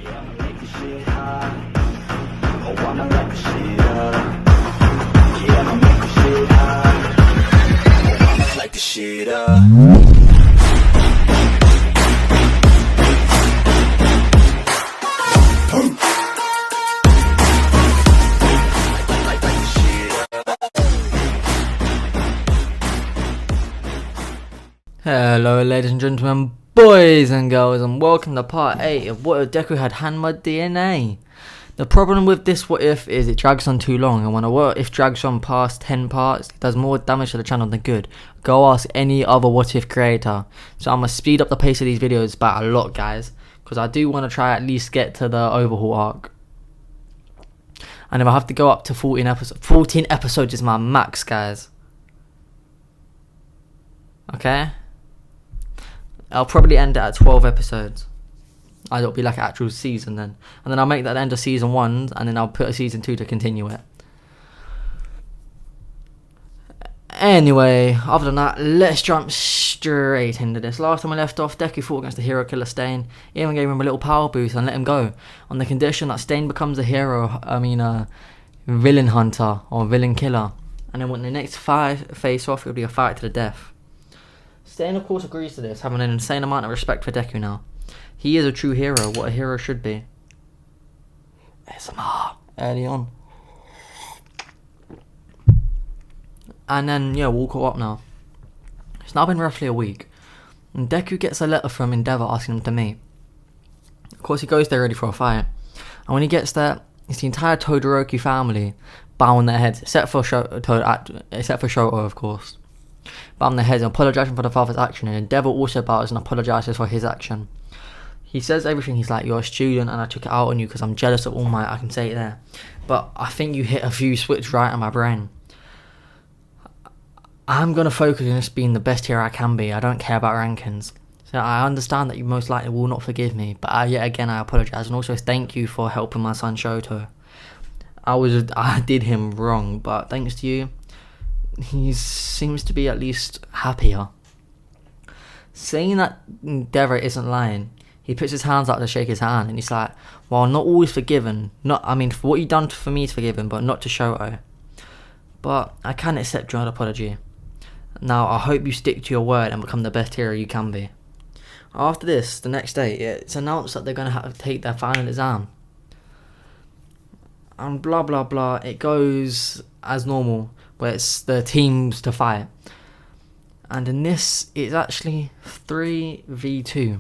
Yeah, I'ma make this shit hot. Oh, I'ma light this shit up. Yeah, I'ma make this shit hot. Oh, I'ma light this shit up. Hello ladies and gentlemen, boys and girls, and welcome to part 8 of What If Deku Had Hanma DNA. The problem with this What If is it drags on too long, and when a What If drags on past 10 parts, it does more damage to the channel than good. Go ask any other What If creator. So I'm going to speed up the pace of these videos by a lot, guys, because I do want to try at least get to the overhaul arc. And if I have to go up to 14 episodes is my max, guys. Okay? I'll probably end it at 12 episodes. It'll be like an actual season then. And then I'll make that the end of season 1, and then I'll put a season 2 to continue it. Anyway, other than that, let's jump straight into this. Last time we left off, Deku fought against the hero killer Stain. He even gave him a little power boost and let him go, on the condition that Stain becomes a villain hunter or villain killer. And then when the next face off, it'll be a fight to the death. Stain of course agrees to this, having an insane amount of respect for Deku now. He is a true hero, what a hero should be. ASMR early on. And then, yeah, we're all caught up now. It's now been roughly a week, and Deku gets a letter from Endeavor asking him to meet. Of course he goes there ready for a fight, and when he gets there, it's the entire Todoroki family bowing their heads, except for Shoto, of course. Bowing their heads and apologising for the father's action, and Endeavor also bows and apologises for his action. He says everything. He's like, you're a student and I took it out on you because I'm jealous of All Might. I can say it there, but I think you hit a few switches right in my brain. I'm going to focus on just being the best hero I can be. I don't care about rankings. So I understand that you most likely will not forgive me, but yet again I apologise, and also thank you for helping my son Shoto. I did him wrong, but thanks to you, he seems to be at least happier. Saying that Endeavor isn't lying, he puts his hands out to shake his hand, and he's like, well, not always forgiven. For what you done for me is forgiven, but not to Shoto. But I can accept your apology. Now, I hope you stick to your word and become the best hero you can be. After this, the next day, it's announced that they're going to have to take their final exam. And blah blah blah, it goes as normal, where it's the teams to fight. And in this, it's actually 3v2.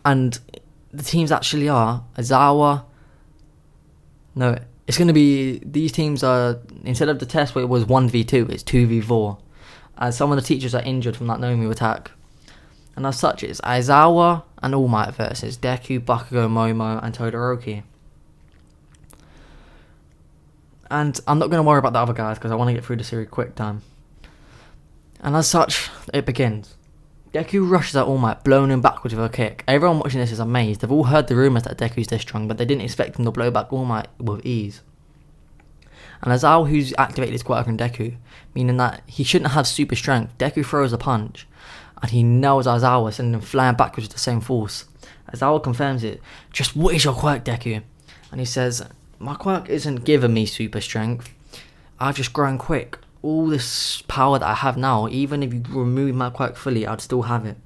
And the teams actually are Aizawa. No, it's going to be, these teams are, instead of the test where it was 1v2, it's 2v4. As some of the teachers are injured from that Nomu attack. And as such, it's Aizawa and All Might versus Deku, Bakugo, Momo, and Todoroki. And I'm not going to worry about the other guys because I want to get through the series quick time. And as such, it begins. Deku rushes at All Might, blowing him backwards with a kick. Everyone watching this is amazed. They've all heard the rumours that Deku's this strong, but they didn't expect him to blow back All Might with ease. And Aizawa, who's activated his quirk on Deku, meaning that he shouldn't have super strength, Deku throws a punch, and he nails Aizawa, sending him flying backwards with the same force. Aizawa confirms it. Just what is your quirk, Deku? And he says, my quirk isn't giving me super strength. I've just grown quick. All this power that I have now, even if you remove my quirk fully, I'd still have it.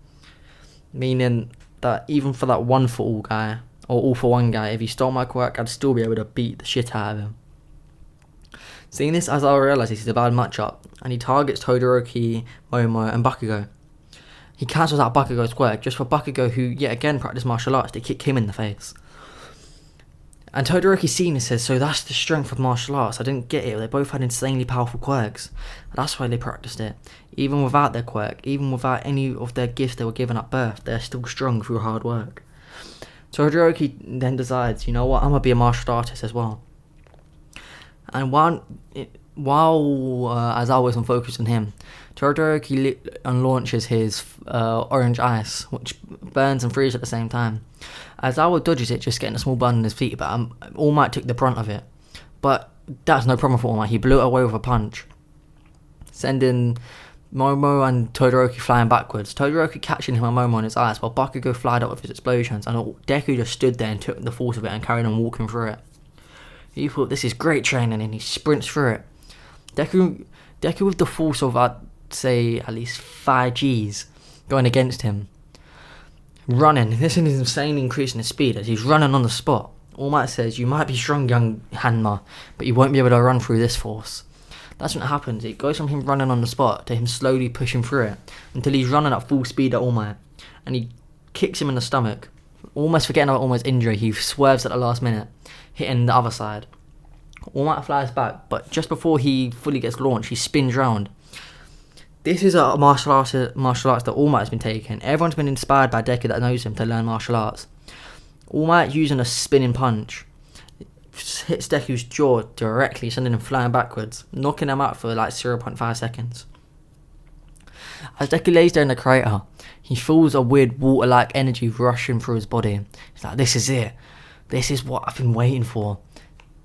Meaning that even for that one for all guy, or all for one guy, if he stole my quirk, I'd still be able to beat the shit out of him. Seeing this, Aizawa realises he's a bad matchup, and he targets Todoroki, Momo, and Bakugo. He cancels out Bakugo's quirk, just for Bakugo, who yet again practiced martial arts, to kick him in the face. And Todoroki seeing this says, so that's the strength of martial arts. I didn't get it. They both had insanely powerful quirks. That's why they practiced it. Even without their quirk, even without any of their gifts they were given at birth, they're still strong through hard work. Todoroki then decides, you know what, I'm going to be a martial artist as well. And while Aizawa wasn't focused on him, Todoroki launches his orange ice, which burns and freezes at the same time. Aizawa dodges it, just getting a small burn on his feet, but All Might took the brunt of it. But that's no problem for All Might. He blew it away with a punch, sending Momo and Todoroki flying backwards. Todoroki catching him and Momo on his eyes while Bakugo flied up with his explosions, and Deku just stood there and took the force of it and carried on walking through it. He thought, this is great training, and he sprints through it. Deku with the force of, I'd say, at least 5 Gs going against him. Running. This is an insane increase in his speed as he's running on the spot. All Might says, you might be strong, young Hanma, but you won't be able to run through this force. That's what happens. It goes from him running on the spot to him slowly pushing through it until he's running at full speed at All Might, and he kicks him in the stomach. Almost forgetting about All Might's injury, he swerves at the last minute, hitting the other side. All Might flies back, but just before he fully gets launched, he spins round. This is a martial arts that All Might has been taking. Everyone's been inspired by Deku that knows him to learn martial arts. All Might using a spinning punch hits Deku's jaw directly, sending him flying backwards, knocking him out for like 0.5 seconds. As Deku lays there in the crater, he feels a weird water-like energy rushing through his body. He's like, this is it. This is what I've been waiting for.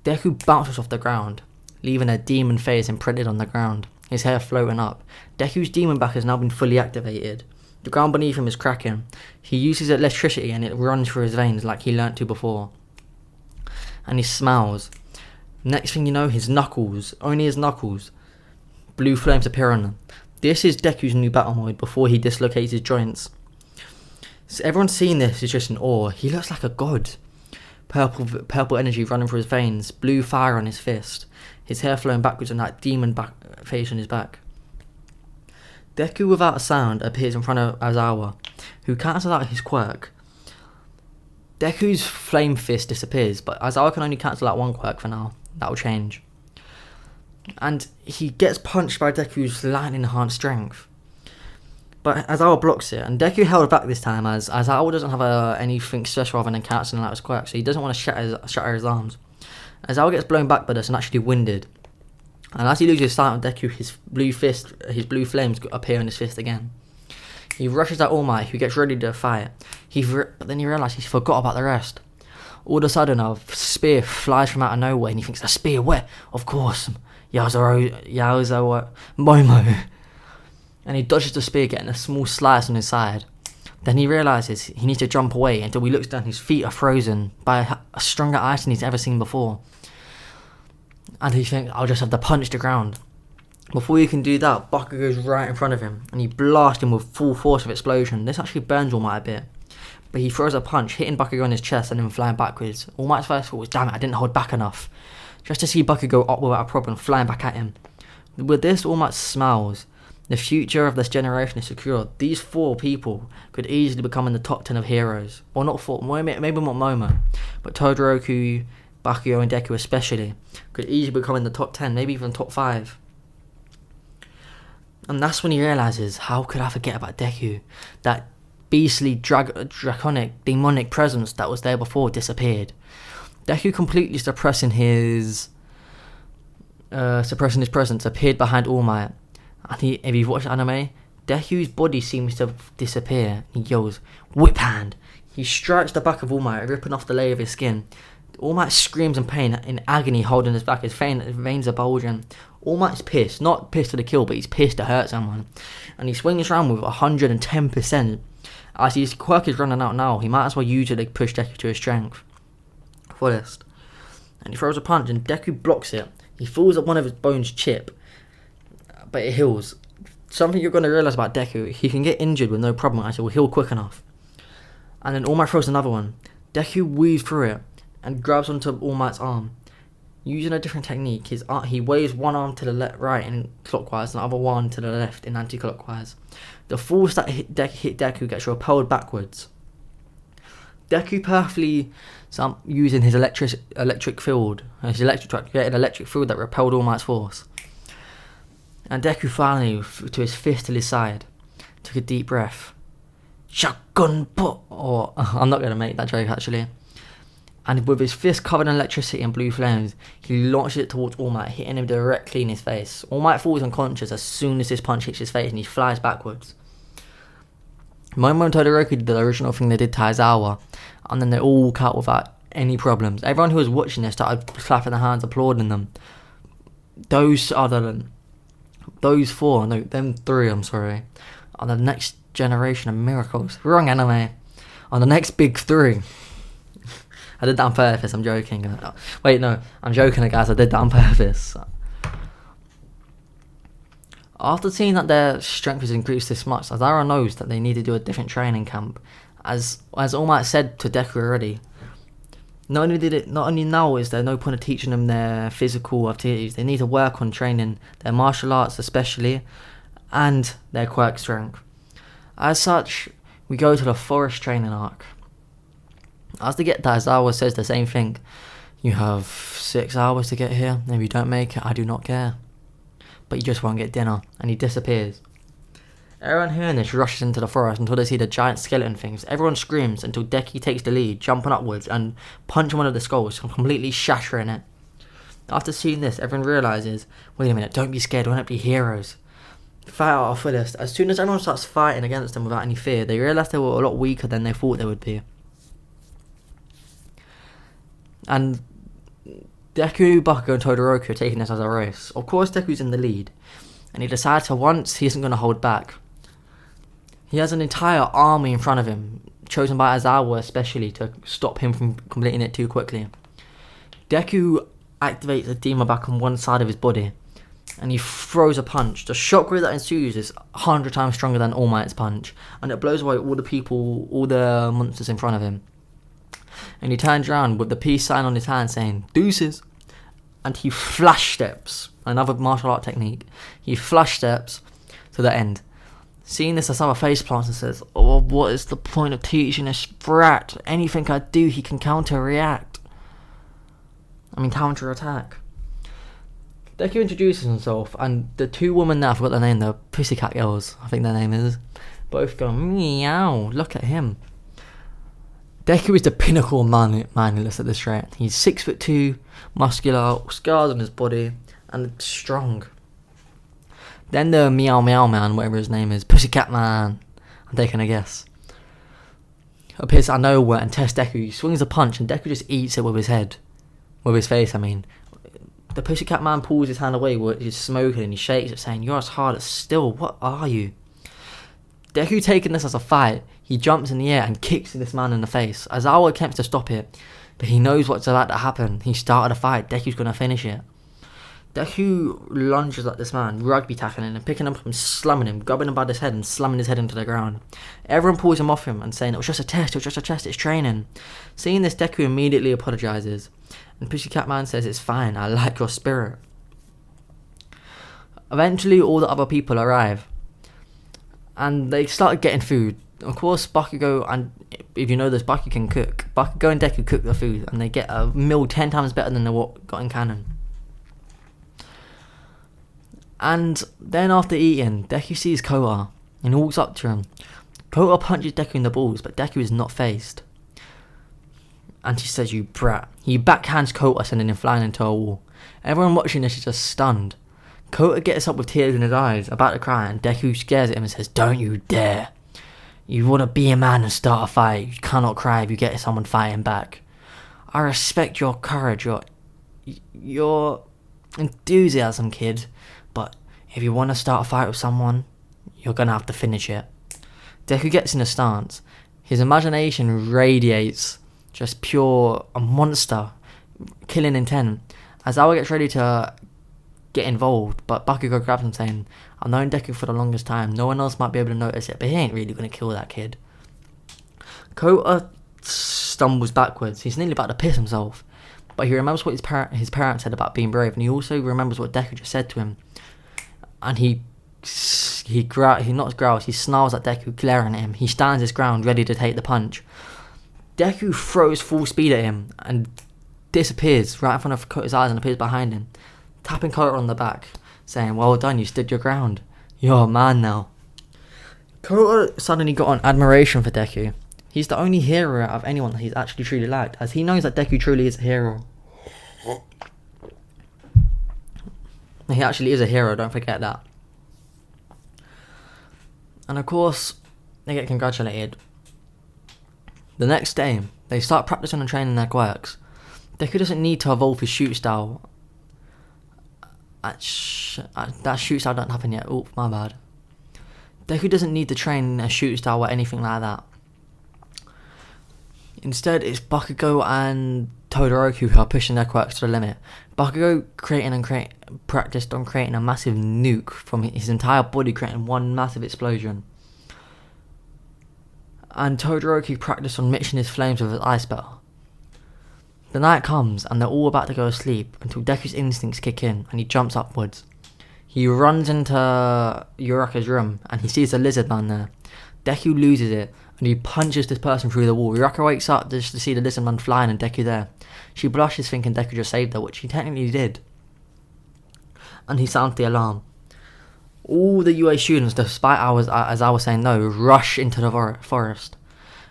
Deku bounces off the ground, leaving a demon face imprinted on the ground, his hair floating up. Deku's demon back has now been fully activated. The ground beneath him is cracking. He uses electricity and it runs through his veins like he learnt to before. And he smiles. Next thing you know, his knuckles, only his knuckles, blue flames appear on them. This is Deku's new battle mode before he dislocates his joints. So everyone seeing this is just in awe. He looks like a god. Purple energy running through his veins, blue fire on his fist, his hair flowing backwards and that demon face on his back. Deku without a sound appears in front of Aizawa, who cancels out his quirk. Deku's flame fist disappears, but Aizawa can only cancel out one quirk for now. That'll change. And he gets punched by Deku's lightning enhanced strength. But Aizawa blocks it, and Deku held back this time as Aizawa doesn't have anything special other than cancelling out his quirk, so he doesn't want to shatter his arms. Aizawa gets blown back by this and actually winded. And as he loses sight of Deku, his blue flames appear in his fist again. He rushes at All Might, who gets ready to fight. But then he realises he's forgot about the rest. All of a sudden, a spear flies from out of nowhere, and he thinks, a spear? Where? Of course, Yaozawa Momo. And he dodges the spear, getting a small slice on his side. Then he realises he needs to jump away until he looks down. His feet are frozen by a stronger ice than he's ever seen before. And he thinks, I'll just have to punch the ground. Before he can do that, Bakugo goes right in front of him, and he blasts him with full force of explosion. This actually burns All Might a bit. But he throws a punch, hitting Bakugo in his chest and then flying backwards. All Might's first thought was, damn it, I didn't hold back enough. Just to see Bakugo up without a problem, flying back at him. With this, All Might smiles. The future of this generation is secured. These 4 people could easily become in the top 10 of heroes. Well, not 4, maybe not Momo, but Todoroki, Bakugo and Deku especially could easily become in the top 10, maybe even top 5. And that's when he realises, how could I forget about Deku? That beastly, draconic, demonic presence that was there before disappeared. Deku completely suppressing his presence appeared behind All Might. And if you've watched anime, Deku's body seems to disappear. He yells, whip hand. He strikes the back of All Might, ripping off the layer of his skin. All Might screams in pain, in agony, holding his back. His veins are bulging. All Might's pissed. Not pissed for the kill, but he's pissed to hurt someone. And he swings around with 110%. As his quirk is running out now, he might as well use it to push Deku to his strength. Fullest. And he throws a punch, and Deku blocks it. He feels that one of his bones chip, but it heals. Something you're going to realise about Deku, he can get injured with no problem as he will heal quick enough. And then All Might throws another one. Deku weaves through it and grabs onto All Might's arm. Using a different technique, he waves one arm to the right in clockwise and the other one to the left in anti-clockwise. The force that hit Deku gets repelled backwards. Deku perfectly using his electric field, his electric track, created an electric field that repelled All Might's force. And Deku finally, to his fist to his side, took a deep breath. Shotgun put, or I'm not going to make that joke actually. And with his fist covered in electricity and blue flames, he launches it towards All Might, hitting him directly in his face. All Might falls unconscious as soon as this punch hits his face, and he flies backwards. Momo and Todoroki did the original thing they did to Aizawa, and then they all walk out without any problems. Everyone who was watching this started clapping their hands, applauding them. Those other than those four, no, them three, I'm sorry, are the next generation of miracles. Wrong anime. Are the next big three. I did that on purpose, I'm joking. Wait, no, I'm joking, guys, I did that on purpose. After seeing that their strength has increased this much, Azara knows that they need to do a different training camp. As All Might said to Deku already, not only now is there no point of teaching them their physical activities, they need to work on training their martial arts especially, and their quirk strength. As such, we go to the forest training arc. As they get there, Aizawa says the same thing. You have 6 hours to get here, and if you don't make it, I do not care. But you just won't get dinner, and he disappears. Everyone hearing this rushes into the forest until they see the giant skeleton things. Everyone screams until Deku takes the lead, jumping upwards and punching one of the skulls, completely shattering it. After seeing this, everyone realises, wait a minute, don't be scared, why not be heroes? Fight out our fullest. As soon as everyone starts fighting against them without any fear, they realise they were a lot weaker than they thought they would be. And Deku, Bakugo and Todoroki are taking this as a race. Of course Deku's in the lead, and he decides for once he isn't going to hold back. He has an entire army in front of him, chosen by Aizawa especially to stop him from completing it too quickly. Deku activates a demon back on one side of his body, and he throws a punch. The shockwave that ensues is 100 times stronger than All Might's punch, and it blows away all the monsters in front of him. And he turns around with the peace sign on his hand saying, "Deuces!" And he flash steps, another martial art technique. He flash steps to the end. Seeing this, Aizawa face plants and says, "Oh, what is the point of teaching this brat? Anything I do, he can counter-attack." Deku introduces himself, and the two women there, I forgot their name, the Pussycat Girls, I think their name is, both go, "Meow, look at him." Deku is the pinnacle of manliness at this rate. He's 6'2", muscular, scars on his body, and strong. Then the Meow Meow Man, whatever his name is, Pussycat Man, I'm taking a guess, appears out of nowhere and tests Deku. He swings a punch and Deku just eats it with his face. The Pussycat Man pulls his hand away while he's smoking and he shakes it saying, "You're as hard as steel, what are you?" Deku taking this as a fight, he jumps in the air and kicks this man in the face. Aizawa attempts to stop it, but he knows what's about to happen. He started a fight, Deku's gonna finish it. Deku lunges at this man, rugby tackling him and picking him up and slamming him, grabbing him by his head and slamming his head into the ground. Everyone pulls him off him and saying, "It was just a test, it's training." Seeing this, Deku immediately apologises, and Pussycat Man says, "It's fine, I like your spirit." Eventually, all the other people arrive, and they started getting food. Of course, Bakugo, and if you know this, Bakugo can cook. Bakugo and Deku cook the food, and they get a meal 10 times better than what got in canon. And then after eating, Deku sees Kota, and he walks up to him. Kota punches Deku in the balls, but Deku is not phased. And he says, "You brat." He backhands Kota, sending him flying into a wall. Everyone watching this is just stunned. Kota gets up with tears in his eyes, about to cry, and Deku scares at him and says, "Don't you dare. You want to be a man and start a fight. You cannot cry if you get someone fighting back. I respect your courage, your enthusiasm, kid. But if you want to start a fight with someone, you're going to have to finish it." Deku gets in a stance. His imagination radiates just pure a monster, killing intent. Aizawa gets ready to get involved, but Bakugo grabs him saying, "I've known Deku for the longest time. No one else might be able to notice it, but he ain't really going to kill that kid." Kota stumbles backwards. He's nearly about to piss himself, but he remembers what his parents said about being brave, and he also remembers what Deku just said to him. And he not growls, he snarls at Deku, glaring at him. He stands his ground, ready to take the punch. Deku throws full speed at him and disappears right in front of Kota's eyes and appears behind him, tapping Kota on the back, saying, "Well done, you stood your ground. You're a man now." Kota suddenly got an admiration for Deku. He's the only hero out of anyone that he's actually truly liked, as he knows that Deku truly is a hero. He actually is a hero, don't forget that. And of course, they get congratulated. The next day, they start practicing and training their quirks. Deku doesn't need to evolve his shoot style, That shoot style don't happen yet. Oh, my bad. Deku doesn't need to train a shoot style or anything like that. Instead, it's Bakugo and Todoroki who are pushing their quirks to the limit. Bakugo practiced on creating a massive nuke from his entire body, creating one massive explosion. And Todoroki practiced on mixing his flames with his ice spell. The night comes and they're all about to go to sleep until Deku's instincts kick in and he jumps upwards. He runs into Uraka's room and he sees a lizard man there. Deku loses it and he punches this person through the wall. Uraka wakes up just to see the lizard man flying and Deku there. She blushes thinking Deku just saved her, which he technically did. And he sounds the alarm. All the UA students, despite as I was saying no, rush into the forest.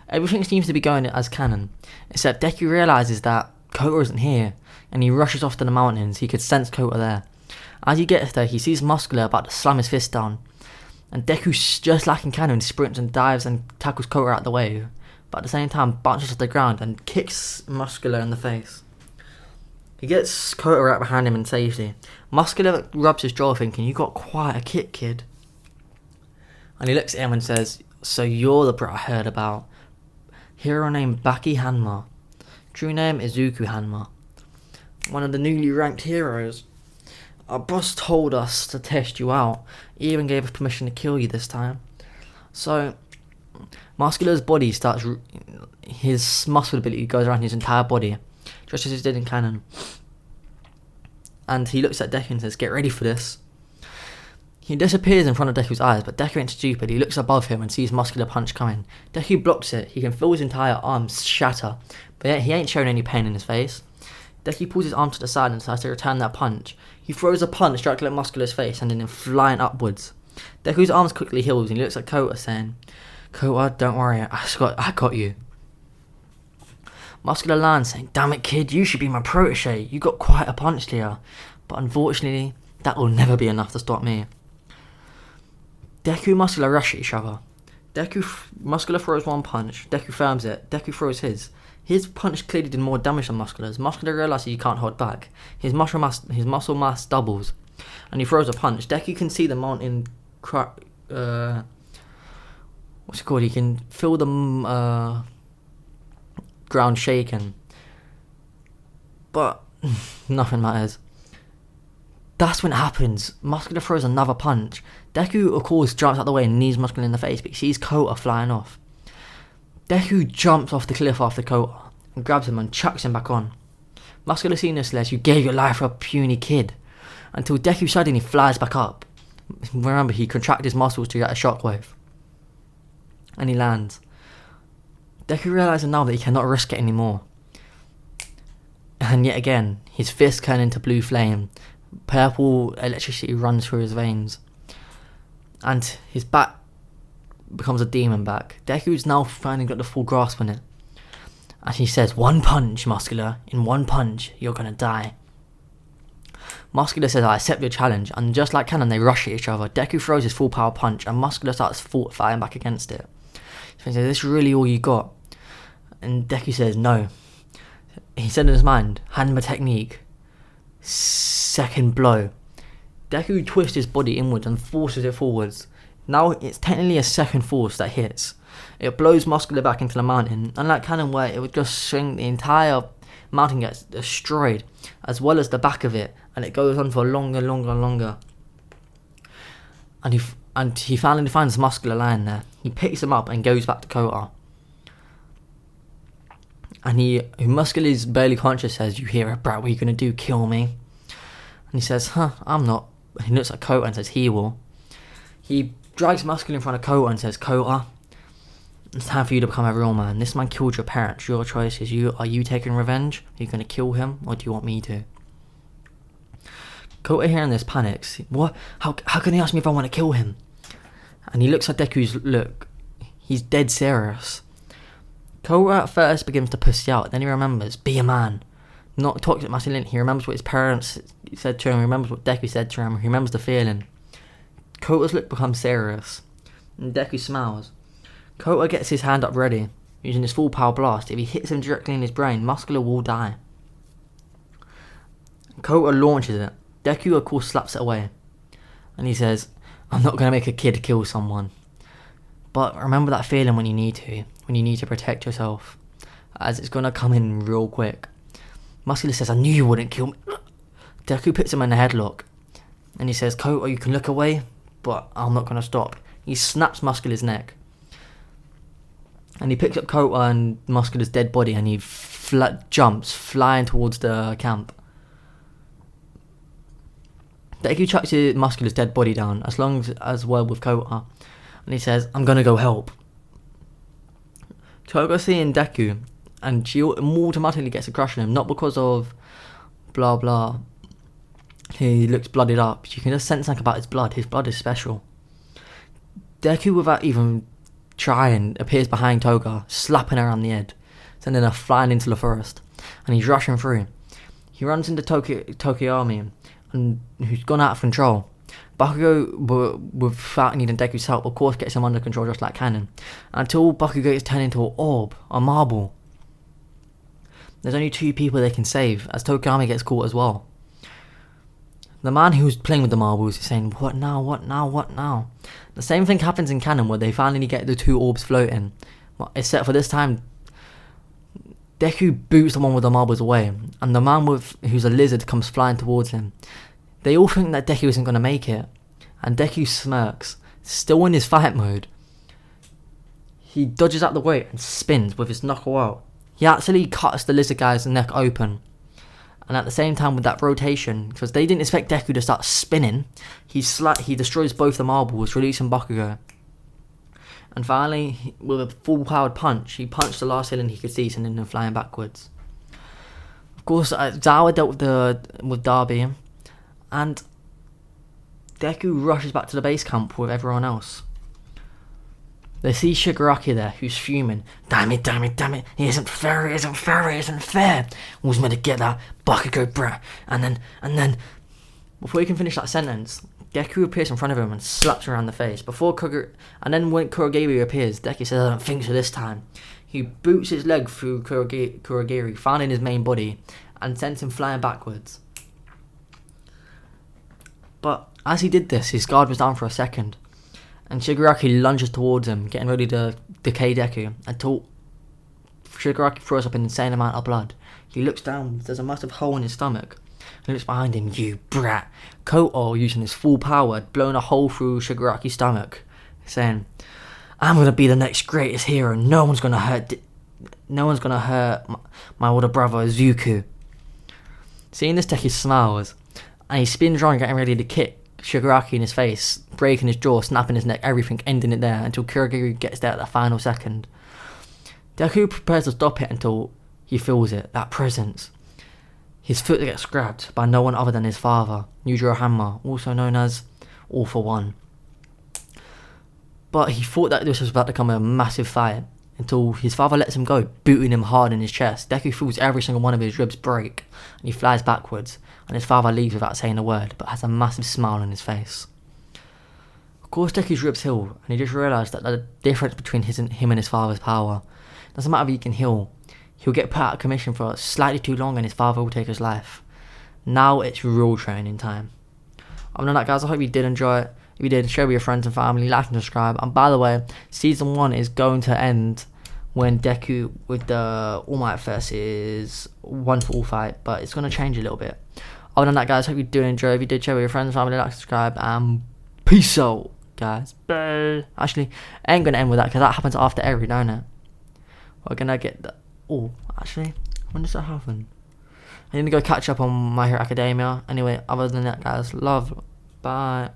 Everything seems to be going as canon, except Deku realises that Kota isn't here, and he rushes off to the mountains. He could sense Kota there. As he gets there, he sees Muscular about to slam his fist down, and Deku, just like in canon, sprints and dives and tackles Kota out the way, but at the same time bounces to the ground and kicks Muscular in the face. He gets Kota right behind him in safety. Muscular rubs his jaw thinking, "You got quite a kick, kid." And he looks at him and says, "So you're the brat I heard about. Hero named Bakihanma. True name is Izuku Hanma. One of the newly ranked heroes. Our boss told us to test you out. He even gave us permission to kill you this time." So, Muscular's body starts... His muscle ability goes around his entire body, just as it did in canon. And he looks at Deku and says, "Get ready for this." He disappears in front of Deku's eyes, but Deku ain't stupid. He looks above him and sees Muscular punch coming. Deku blocks it. He can feel his entire arm shatter, but yet he ain't showing any pain in his face. Deku pulls his arm to the side and decides to return that punch. He throws a punch directly at Muscular's face, sending him flying upwards. Deku's arms quickly heals and he looks at Kota saying, "Kota, don't worry, I got you." Muscular lands saying, "Damn it, kid, you should be my protege. You got quite a punch there. But unfortunately, that will never be enough to stop me." Deku and Muscular rush at each other. Muscular throws one punch. Deku firms it. Deku throws his. His punch clearly did more damage than Muscular's. Muscular realises he can't hold back. His muscle mass doubles, and he throws a punch. Deku can see the mountain. What's it called? He can feel the ground shaking, but nothing matters. That's when it happens. Muscular throws another punch. Deku, of course, jumps out the way and knees Muscular in the face, but he sees Kota flying off. Deku jumps off the cliff after Kota and grabs him and chucks him back on. Muscular seeing this says, "You gave your life for a puny kid," until Deku suddenly flies back up. Remember, he contracted his muscles to get a shockwave. And he lands. Deku realises now that he cannot risk it anymore. And yet again, his fist turns into blue flame. Purple electricity runs through his veins. And his back becomes a demon back. Deku's now finally got the full grasp on it. And he says, "One punch, Muscular. In one punch, you're gonna die." Muscular says, "I accept your challenge." And just like canon, they rush at each other. Deku throws his full power punch and Muscular starts fighting back against it. He says, "Is this really all you got?" And Deku says, "No." He said in his mind, "Hanma technique. Second blow." Deku twists his body inwards and forces it forwards. Now it's technically a second force that hits. It blows Muscular back into the mountain. Unlike canon where it would just swing, the entire mountain gets destroyed, as well as the back of it, and it goes on for longer. And he finally finds Muscular lying there. He picks him up and goes back to Kota. And Muscular is barely conscious, says, "You hear it, brat, what are you gonna do, kill me?" And he says, "I'm not." He looks at Kota and says, "He will." He drags Muscular in front of Kota and says, "Kota, it's time for you to become a real man. This man killed your parents. Your choice is are you taking revenge? Are you going to kill him, or do you want me to?" Kota hearing this panics. "What? How can he ask me if I want to kill him?" And he looks at Deku's look. He's dead serious. Kota at first begins to pussy out. Then he remembers, be a man. Not toxic masculinity. He remembers what his parents said to him. He remembers what Deku said to him. He remembers the feeling. Kota's look becomes serious. And Deku smiles. Kota gets his hand up ready, using his full power blast. If he hits him directly in his brain, Muscular will die. Kota launches it. Deku, of course, slaps it away. And he says, I'm not going to make a kid kill someone. But remember that feeling when you need to protect yourself. As it's going to come in real quick. Muscular says, I knew you wouldn't kill me. Deku puts him in a headlock. And he says, Koto, you can look away, but I'm not going to stop. He snaps Muscular's neck. And he picks up Koto and Muscular's dead body and he jumps, flying towards the camp. Deku chucks Muscular's dead body down, as well with Koto. And he says, I'm going to go help. Toga's seeing Deku, and she automatically gets a crush on him, not because of blah blah. He looks blooded up. You can just sense something about his blood. His blood is special. Deku, without even trying, appears behind Toga, slapping her on the head, sending her flying into the forest. And he's rushing through. He runs into Tokiyami, and who's gone out of control. Bakugo, without needing Deku's help, of course gets him under control just like Cannon. Until Bakugo gets turned into an orb, a marble. There's only 2 people they can save, as Tokiyami gets caught as well. The man who's playing with the marbles is saying, what now, what now, what now? The same thing happens in Canon where they finally get the 2 orbs floating. Except for this time, Deku boots the one with the marbles away, and the man who's a lizard comes flying towards him. They all think that Deku isn't going to make it, and Deku smirks, still in his fight mode. He dodges out the way and spins with his knuckle out. He actually cuts the lizard guy's neck open. And at the same time with that rotation, because they didn't expect Deku to start spinning, he destroys both the marbles, releasing Bakugo. And finally, with a full-powered punch, he punched the last villain he could see, sending him flying backwards. Of course, Zawa dealt with Darby, and Deku rushes back to the base camp with everyone else. They see Shigaraki there, who's fuming. Damn it, damn it, damn it. It isn't fair, it isn't fair, it isn't fair. Who's meant to get that Bakugo brat? And then, before he can finish that sentence, Deku appears in front of him and slaps her around the face. And then when Kurogiri appears, Deku says, I don't think so this time. He boots his leg through Kurogiri, finding his main body, and sends him flying backwards. But as he did this, his guard was down for a second. And Shigaraki lunges towards him, getting ready to decay Deku, until Shigaraki throws up an insane amount of blood. He looks down, there's a massive hole in his stomach. He looks behind him, you brat. Koto, using his full power, had blown a hole through Shigaraki's stomach, saying, I'm gonna be the next greatest hero, no one's gonna hurt my older brother, Zuko. Seeing this, Deku smiles, and he spins around getting ready to kick Shigaraki in his face, breaking his jaw, snapping his neck, everything, ending it there until Kurogiri gets there at the final second. Deku prepares to stop it until he feels it, that presence. His foot gets grabbed by no one other than his father, Yujiro Hanma, also known as All for One. But he thought that this was about to become a massive fight until his father lets him go, booting him hard in his chest. Deku feels every single one of his ribs break, and he flies backwards, and his father leaves without saying a word, but has a massive smile on his face. Of course, Deku's ribs heal, and he just realised that the difference between him and his father's power. Doesn't matter if he can heal, he'll get put out of commission for slightly too long and his father will take his life. Now it's real training time. Other than that, guys, I hope you did enjoy it. If you did, share with your friends and family, like and subscribe. And by the way, Season 1 is going to end when Deku with the All Might versus One for All fight, but it's going to change a little bit. Other than that, guys, hope you do enjoy. If you did, share with your friends, family, like, subscribe, and peace out, guys. Bye. Actually, I ain't going to end with that because that happens after every, don't it? We're going to get that. Oh, actually, when does that happen? I need to go catch up on My Hero Academia. Anyway, other than that, guys, love. Bye.